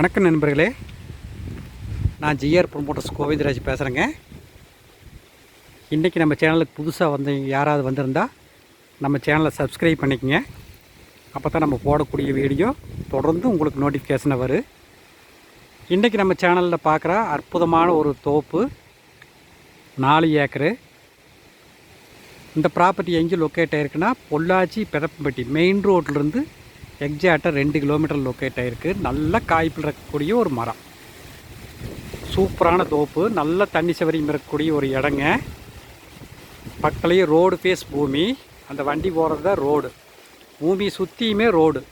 வணக்கம் நண்பர்களே, நான் ஜிஆர் ப்ரொமோட்டர்ஸ் கோவிந்தராஜ் பேசுகிறேங்க. இன்றைக்கி நம்ம சேனலுக்கு புதுசாக யாராவது வந்திருந்தால் நம்ம சேனலை சப்ஸ்கிரைப் பண்ணிக்கங்க. அப்போ தான் நம்ம போடக்கூடிய வீடியோ தொடர்ந்து உங்களுக்கு நோட்டிஃபிகேஷனை வரும். இன்றைக்கி நம்ம சேனலில் பார்க்குற அற்புதமான ஒரு தோப்பு 4 ஏக்கரு. இந்த ப்ராப்பர்ட்டி எங்கே லொக்கேட் ஆகிருக்குன்னா பொள்ளாச்சி பெரப்பம்பட்டி மெயின் ரோட்லேருந்து எக்ஸாக்டாக 2 கிலோமீட்டர் லொக்கேட் ஆகிருக்கு. நல்ல காய்ப்பில் இருக்கக்கூடிய ஒரு மரம், சூப்பரான தோப்பு, நல்ல தண்ணி சவரியும் இருக்கக்கூடிய ஒரு இடங்க. பக்கத்துலேயே ரோடு ஃபேஸ் பூமி, அந்த வண்டி போகிறது தான் ரோடு. பூமி சுற்றியுமே ரோடு,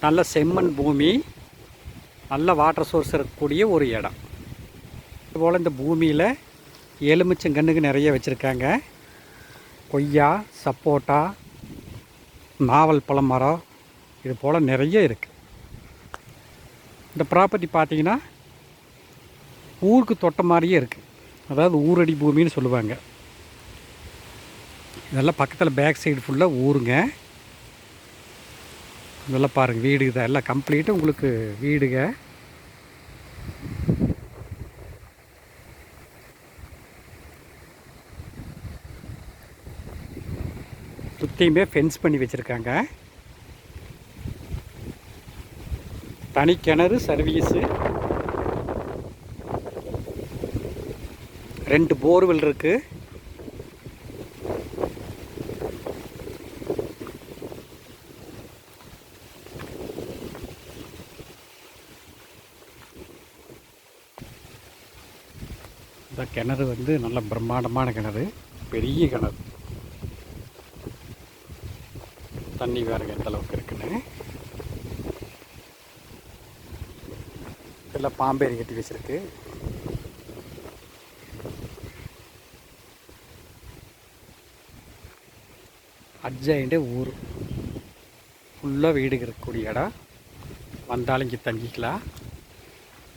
நல்ல செம்மண் பூமி, நல்ல வாட்டர் சோர்ஸ் இருக்கக்கூடிய ஒரு இடம். இதுபோல் இந்த பூமியில் எலுமிச்சங்கன்றுக்கு நிறைய வச்சுருக்காங்க. கொய்யா, சப்போட்டா, நாவல் பழம் மரம், இது போல் நிறைய இருக்குது. இந்த ப்ராப்பர்ட்டி பார்த்திங்கன்னா ஊருக்கு தொட்ட மாதிரியே இருக்குது. அதாவது ஊரடி பூமின்னு சொல்லுவாங்க. இதெல்லாம் பக்கத்தில் பேக் சைடு ஃபுல்லாக ஊருங்க. இதெல்லாம் பாருங்கள், வீடு இதெல்லாம் கம்ப்ளீட்டாக உங்களுக்கு வீடுங்க. சுற்றியுமே ஃபென்ஸ் பண்ணி வச்சுருக்காங்க. தனி கிணறு சர்வீஸு, 2 போர்வெல் இருக்குது. இந்த கிணறு நல்ல பிரம்மாண்டமான கிணறு, பெரிய கிணறு. தண்ணி வேறு எந்த அளவுக்கு இருக்குன்னு எல்லாம் பாம்பேரி கட்டி வச்சுருக்கு. அட்ஜாயிண்டே ஊர் ஃபுல்லாக வீடு இருக்கக்கூடிய இடம். வந்தாலும் இங்கே தங்கிக்கலாம்.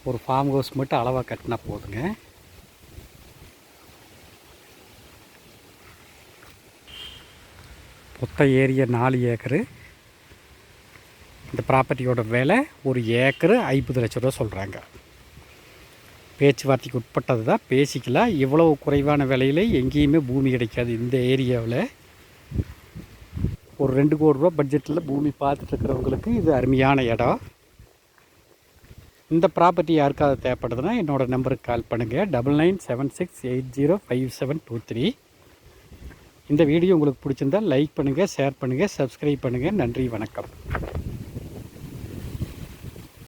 ஒரு ஃபார்ம் ஹவுஸ் மட்டும் அளவாக கட்டினா போதுங்க. மொத்த ஏரியா 4 ஏக்கரு. இந்த ப்ராப்பர்ட்டியோட விலை ஒரு ஏக்கரு 50 லட்ச ரூபா சொல்கிறாங்க. பேச்சுவார்த்தைக்கு உட்பட்டது தான், பேசிக்கலாம். இவ்வளவு குறைவான விலையில் எங்கேயுமே பூமி கிடைக்காது. இந்த ஏரியாவில் ஒரு 2 கோடி ரூபா பட்ஜெட்டில் பூமி பார்த்துட்ருக்கிறவங்களுக்கு இது அருமையான இடம். இந்த ப்ராப்பர்ட்டி யாருக்காவது தேவைப்படுதுன்னா என்னோடய நம்பருக்கு கால் பண்ணுங்கள், 9976805723. இந்த வீடியோ உங்களுக்கு பிடிச்சிருந்தால் லைக் பண்ணுங்கள், ஷேர் பண்ணுங்கள், சப்ஸ்கிரைப் பண்ணுங்கள். நன்றி, வணக்கம்.